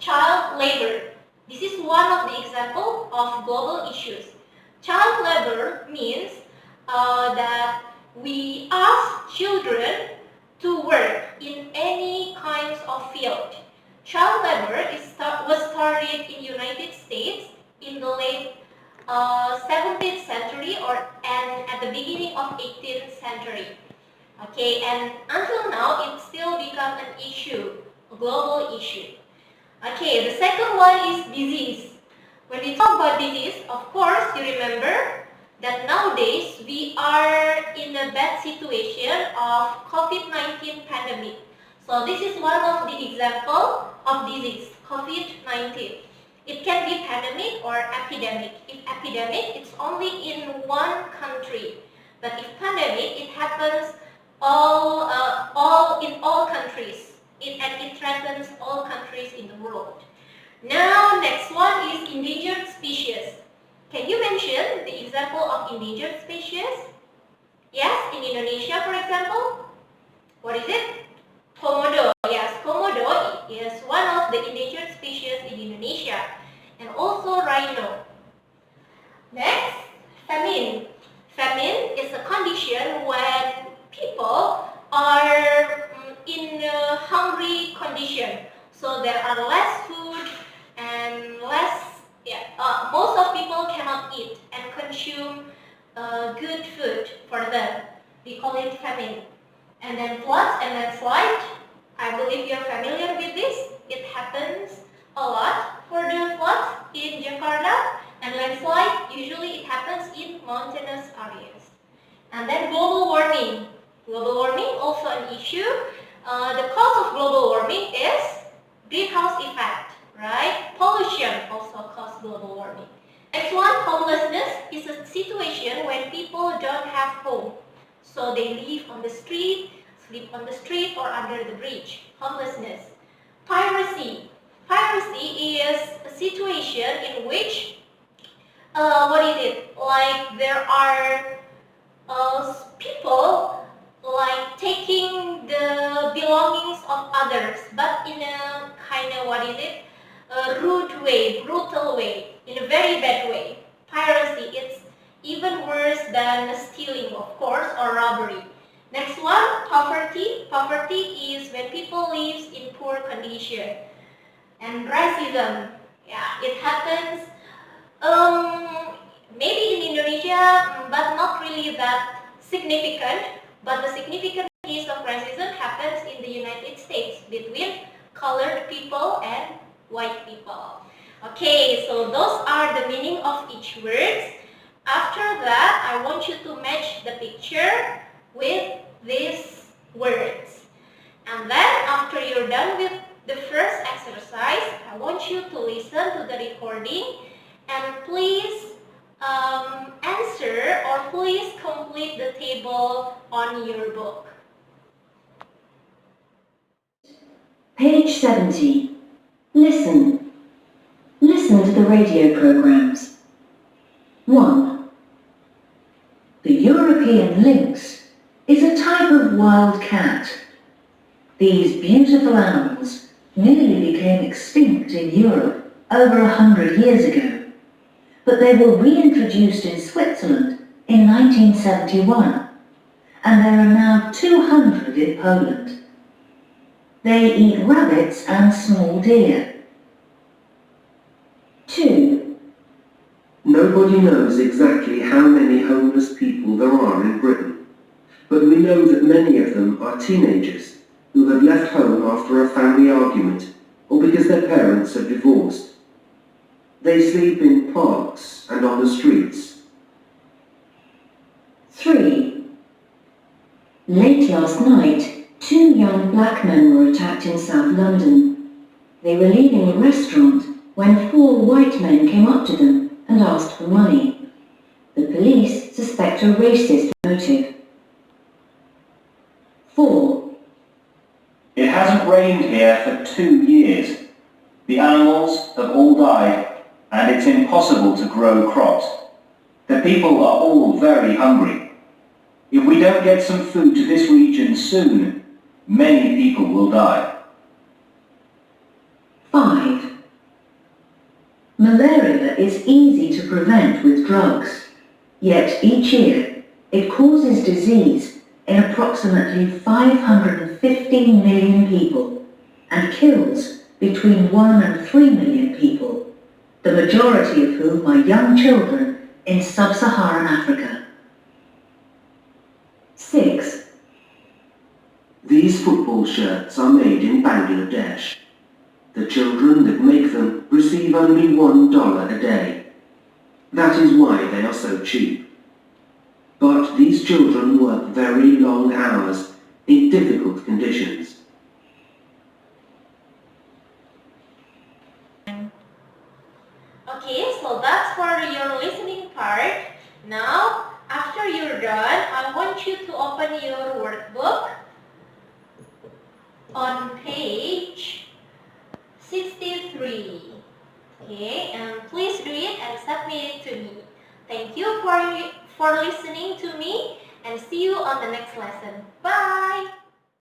child labor. This is one of the examples of global issues. Child labor means that we ask children to work in any kinds of field. Child labor was started in United States in the late 17th century and at the beginning of 18th century. Okay, and until now it still become an issue, a global issue. Okay, the second one is disease. When we talk about disease, of course you remember that nowadays we are in a bad situation of COVID-19 pandemic. So this is one of the example of disease, COVID-19. It can be pandemic or epidemic. If epidemic, it's only in one country. But if pandemic, it happens in all countries. It threatens all countries in the world. Now, next one is endangered species. Can you mention the example of endangered species? Yes, in Indonesia, for example. What is it? Komodo. Yes, Komodo is one of the endangered species in Indonesia. And also rhino. Next, famine. Famine is a condition when people are in a hungry condition. So there are less food and most of people cannot eat and consume good food for them. We call it famine. And then floods and landslide. I believe you're familiar with this. It happens a lot for the floods in Jakarta, and landslide usually it happens in mountainous areas. And then global warming. Global warming also an issue. The cause of global warming is greenhouse effect, right? Pollution also causes global warming. Next one, homelessness is a situation when people don't have home. So they live on the street, sleep on the street or under the bridge. Homelessness. Piracy. Piracy is a situation in which, like there are people like taking the belongings of others, but in a kind of, rude way, brutal way, in a very bad way. Piracy, it's even worse than stealing, of course, or robbery. Next one, poverty. Poverty is when people live in poor condition. And racism, yeah, it happens maybe in Indonesia, but not really that significant. But the significant case of racism happens in the United States between colored people and white people. Okay, so those are the meaning of each word. After that, I want you to match the picture with these words. And then after you're done with the first exercise, I want you to listen to the recording and please answer or please complete the table on your book. Page 70. Listen. Listen to the radio programs. 1. The European lynx is a type of wild cat. These beautiful animals nearly became extinct in Europe over 100 years ago, but they were reintroduced in Switzerland in 1971, and there are now 200 in Poland. They eat rabbits and small deer. 2. Nobody knows exactly how many homeless people there are in Britain, but we know that many of them are teenagers who have left home after a family argument or because their parents have divorced. They sleep in parks and on the streets. 3. Late last night, 2 young black men were attacked in South London. They were leaving a restaurant when 4 white men came up to them and asked for money. The police suspect a racist motive. 4. It hasn't rained here for 2 years. The animals have all died, and it's impossible to grow crops. The people are all very hungry. If we don't get some food to this region soon, many people will die. 5. Malaria is easy to prevent with drugs, yet each year it causes disease in approximately 515 million people and kills between 1 and 3 million people, the majority of whom are young children in sub-Saharan Africa. 6. These football shirts are made in Bangladesh. The children that make them receive only $1 a day. That is why they are so cheap. But these children work very long hours in difficult conditions. Okay, so that's for your listening part. Now, after you're done, I want you to open your workbook on page 63. Okay, and please read and submit it to me. Thank you for listening to me and see you on the next lesson. Bye!